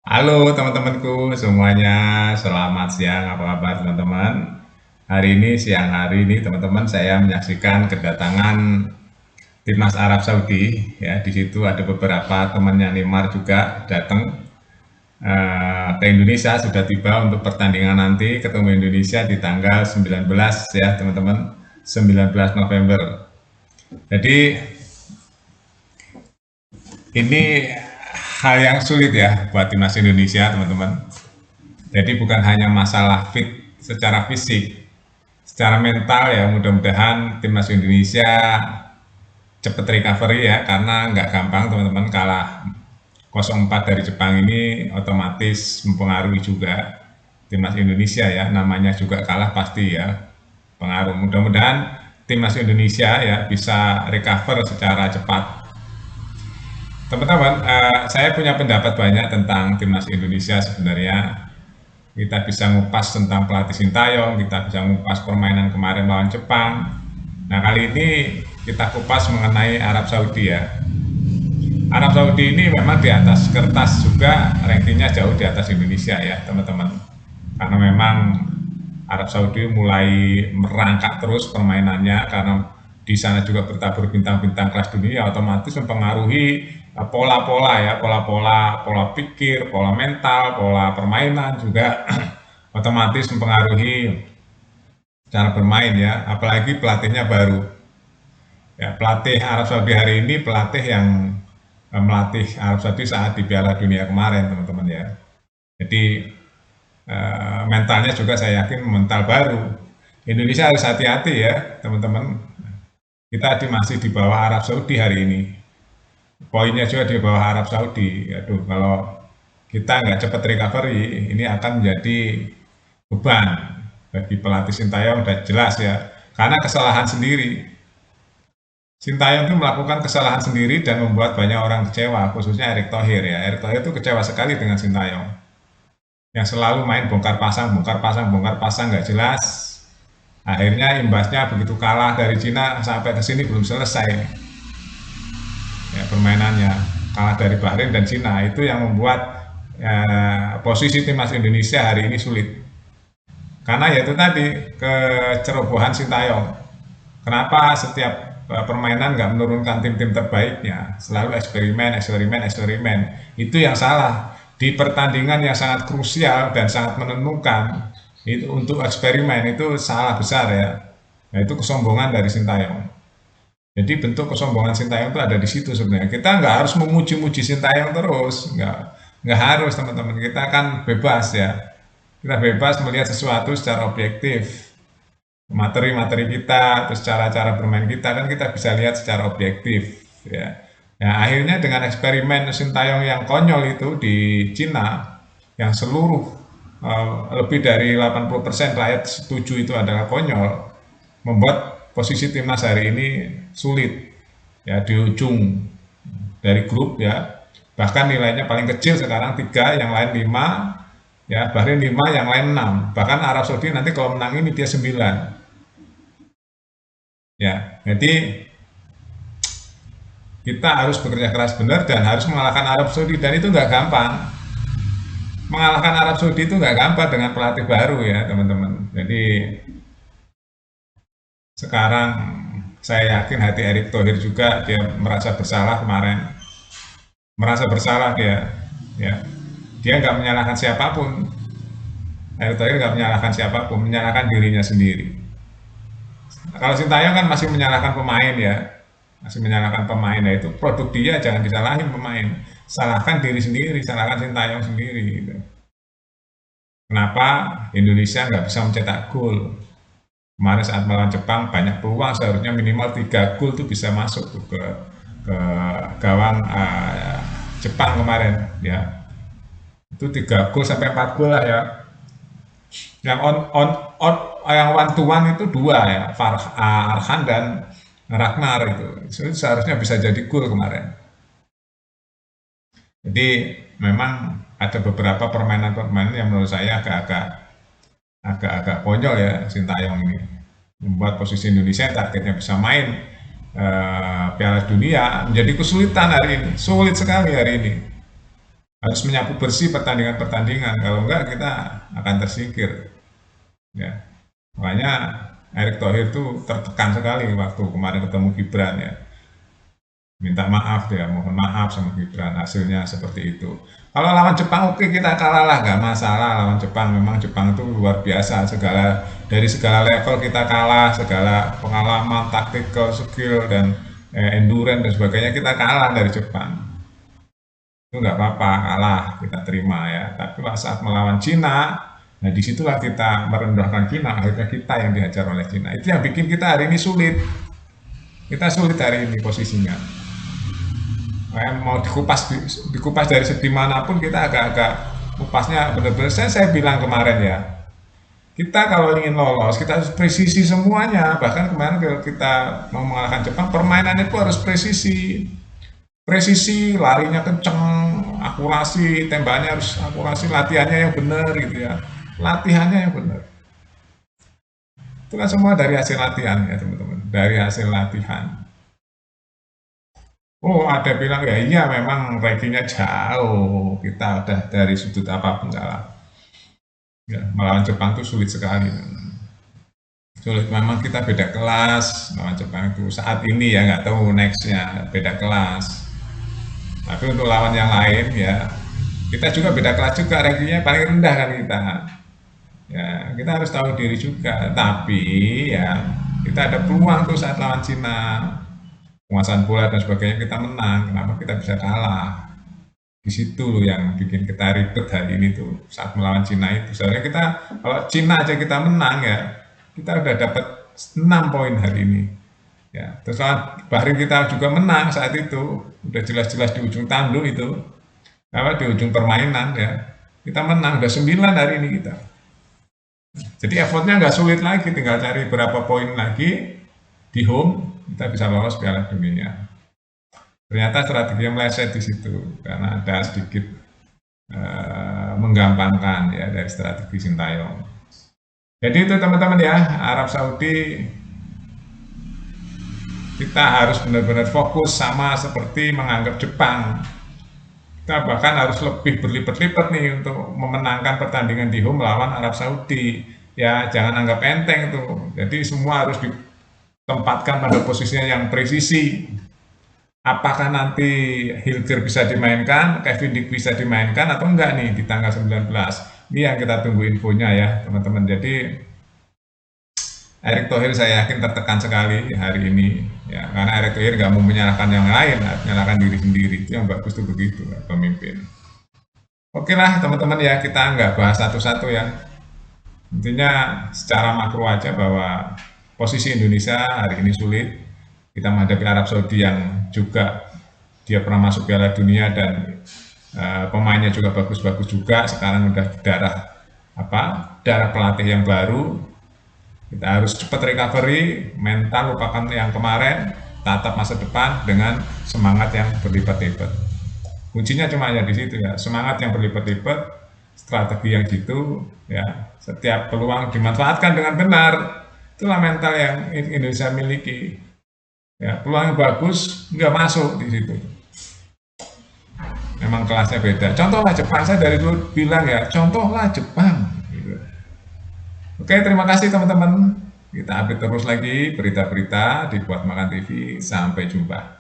Halo teman-temanku semuanya, selamat siang. Apa kabar teman-teman? Hari ini siang hari ini teman-teman saya menyaksikan kedatangan timnas Arab Saudi. Ya, di situ ada beberapa temannya Neymar juga datang ke Indonesia, sudah tiba untuk pertandingan nanti ketemu Indonesia di tanggal 19 ya teman-teman, 19 November. Jadi ini hal yang sulit ya buat timnas Indonesia teman-teman. Jadi bukan hanya masalah fit secara fisik, secara mental ya mudah-mudahan timnas Indonesia cepat recovery ya karena nggak gampang teman-teman kalah 0-4 dari Jepang ini otomatis mempengaruhi juga timnas Indonesia ya namanya juga kalah pasti ya pengaruh. Mudah-mudahan timnas Indonesia ya bisa recover secara cepat. Teman-teman, saya punya pendapat banyak tentang timnas Indonesia sebenarnya. Kita bisa ngupas tentang pelatih Sintayong, kita bisa ngupas permainan kemarin lawan Jepang. Nah, kali ini kita kupas mengenai Arab Saudi ya. Arab Saudi ini memang di atas kertas juga rankingnya jauh di atas Indonesia ya teman-teman. Karena memang Arab Saudi mulai merangkak terus permainannya karena di sana juga bertabur bintang-bintang kelas dunia otomatis mempengaruhi pola-pola ya, pola-pola pola pikir, pola mental, pola permainan juga otomatis mempengaruhi cara bermain ya, apalagi pelatihnya baru. Ya, pelatih Arab Saudi hari ini pelatih yang melatih Arab Saudi saat di Piala Dunia kemarin, teman-teman ya. Jadi mentalnya juga saya yakin mental baru. Indonesia harus hati-hati ya, teman-teman. Kita masih di bawah Arab Saudi hari ini. Poinnya juga di bawah Arab Saudi. Aduh, kalau kita nggak cepat recovery, ini akan menjadi beban bagi pelatih Sintayong udah jelas ya. Karena kesalahan sendiri. Sintayong itu melakukan kesalahan sendiri dan membuat banyak orang kecewa, khususnya Erick Thohir ya. Erick Thohir itu kecewa sekali dengan Sintayong. Yang selalu main bongkar pasang, bongkar pasang, bongkar pasang nggak jelas. Akhirnya imbasnya begitu kalah dari Cina sampai ke sini belum selesai ya, permainannya. Kalah dari Bahrain dan Cina itu yang membuat posisi timnas Indonesia hari ini sulit. Karena ya itu tadi kecerobohan Sintayong. Kenapa setiap permainan nggak menurunkan tim-tim terbaiknya, selalu eksperimen, eksperimen, eksperimen. Itu yang salah. Di pertandingan yang sangat krusial dan sangat menentukan, itu untuk eksperimen itu salah besar ya. Nah, itu kesombongan dari Sintayong. Jadi bentuk kesombongan Sintayong itu ada di situ sebenarnya. Kita nggak harus memuji-muji Sintayong terus, nggak harus teman-teman. Kita kan bebas ya. Kita bebas melihat sesuatu secara objektif. Materi-materi kita, terus cara-cara bermain kita kan kita bisa lihat secara objektif ya. Nah, akhirnya dengan eksperimen Sintayong yang konyol itu di Cina, yang seluruh lebih dari 80% rakyat setuju itu adalah konyol, membuat posisi timnas hari ini sulit ya di ujung dari grup ya. Bahkan nilainya paling kecil sekarang 3, yang lain 5 ya, Bahrain 5, yang lain 6. Bahkan Arab Saudi nanti kalau menang ini dia 9. Ya, jadi kita harus bekerja keras benar dan harus mengalahkan Arab Saudi dan itu nggak gampang. Mengalahkan Arab Saudi itu nggak gampang dengan pelatih baru ya teman-teman. Jadi sekarang saya yakin hati Erick Thohir juga dia merasa bersalah kemarin, merasa bersalah dia, ya dia nggak menyalahkan siapapun. Erick Thohir nggak menyalahkan siapapun, menyalahkan dirinya sendiri. Kalau Sintayong kan masih menyalahkan pemain ya, masih menyalahkan pemain, ya itu produk dia jangan disalahin pemain, salahkan diri sendiri, salahkan Sintayong sendiri gitu. Kenapa Indonesia nggak bisa mencetak gol? Kemarin saat melawan Jepang banyak peluang, seharusnya minimal 3 gol tuh bisa masuk tuh ke gawang Jepang kemarin ya. Itu 3 gol sampai 4 gol lah ya. Yang on yang one to one itu dua ya, Arhan dan Ragnar itu. Seharusnya bisa jadi gol kemarin. Jadi memang ada beberapa permainan-permainan yang menurut saya agak-agak konyol ya Sintayong ini. Membuat posisi Indonesia targetnya bisa main Piala Dunia menjadi kesulitan hari ini. Sulit sekali hari ini. harus menyapu bersih pertandingan-pertandingan, kalau enggak kita akan tersingkir. Ya, makanya Erick Thohir tuh tertekan sekali waktu kemarin ketemu Gibran ya. Minta maaf dia, mohon maaf sama Gibran, hasilnya seperti itu. Kalau lawan Jepang oke kita kalah lah, nggak masalah lawan Jepang. Memang Jepang itu luar biasa, dari segala level kita kalah, segala pengalaman, taktikal, skill dan endurance dan sebagainya kita kalah dari Jepang. Itu nggak apa-apa, kalah kita terima ya. Tapi saat melawan Cina, nah disitulah kita merendahkan Cina, akhirnya kita yang dihajar oleh Cina. Itu yang bikin kita hari ini sulit. Kita sulit hari ini posisinya. Mau dikupas dari segi manapun kita agak-agak kupasnya benar-benar saya bilang kemarin ya, kita kalau ingin lolos kita harus presisi semuanya. Bahkan kemarin kalau kita mau mengalahkan Jepang, permainan itu harus presisi, larinya kenceng, akurasi, tembakannya harus akurasi, latihannya yang benar gitu ya, latihannya yang benar. Itu kan semua dari hasil latihan ya teman-teman, dari hasil latihan. Oh, ada bilang ya iya memang rankingnya jauh. Kita udah dari sudut apapun kalah. Ya, melawan Jepang itu sulit sekali. Sulit memang kita beda kelas melawan Jepang itu saat ini ya nggak tahu nextnya beda kelas. Tapi untuk lawan yang lain ya kita juga beda kelas juga rankingnya paling rendah kan kita. Ya kita harus tahu diri juga. Tapi ya kita ada peluang tuh saat lawan Cina, penguasaan bola dan sebagainya kita menang. Kenapa kita bisa kalah? Di situ loh yang bikin kita ribet hari ini tuh saat melawan Cina itu. Soalnya kita kalau Cina aja kita menang ya, kita udah dapat 6 poin hari ini. Ya, terus Bahrain kita juga menang saat itu, udah jelas-jelas di ujung tanduk itu, apa di ujung permainan ya, kita menang udah 9 hari ini kita. Jadi effortnya nggak sulit lagi, tinggal cari berapa poin lagi di home kita bisa lolos Piala Dunia. Ternyata strategi meleset di situ karena ada sedikit menggampangkan ya dari strategi Sintayong. Jadi itu teman-teman ya, Arab Saudi kita harus benar-benar fokus sama seperti menganggap Jepang. Kita bahkan harus lebih berlipat-lipat nih untuk memenangkan pertandingan di home melawan Arab Saudi. Ya jangan anggap enteng tuh. Jadi semua harus ditempatkan pada posisinya yang presisi. Apakah nanti Hilger bisa dimainkan, Kevin Dick bisa dimainkan atau enggak nih di tanggal 19. Ini yang kita tunggu infonya ya teman-teman. Jadi Erick Thohir saya yakin tertekan sekali hari ini ya, karena Erick Thohir nggak mau menyalahkan yang lain, menyalahkan diri sendiri. Itu yang bagus tuh begitu pemimpin. Oke lah teman-teman ya, kita nggak bahas satu-satu ya. Intinya secara makro aja bahwa posisi Indonesia hari ini sulit. Kita menghadapi Arab Saudi yang juga dia pernah masuk Piala Dunia dan pemainnya juga bagus-bagus juga. Sekarang udah darah pelatih yang baru. Kita harus cepat recovery, mental lupakan yang kemarin, tatap masa depan dengan semangat yang berlipat-lipat. Kuncinya cuma hanya di situ ya, semangat yang berlipat-lipat, strategi yang gitu ya. Setiap peluang dimanfaatkan dengan benar. Itulah mental yang Indonesia miliki. Ya, peluang yang bagus nggak masuk di situ. Memang kelasnya beda. Contohlah Jepang, saya dari dulu bilang ya, contohlah Jepang. Gitu. Oke, terima kasih teman-teman. Kita update terus lagi berita-berita di Buat Makan TV. Sampai jumpa.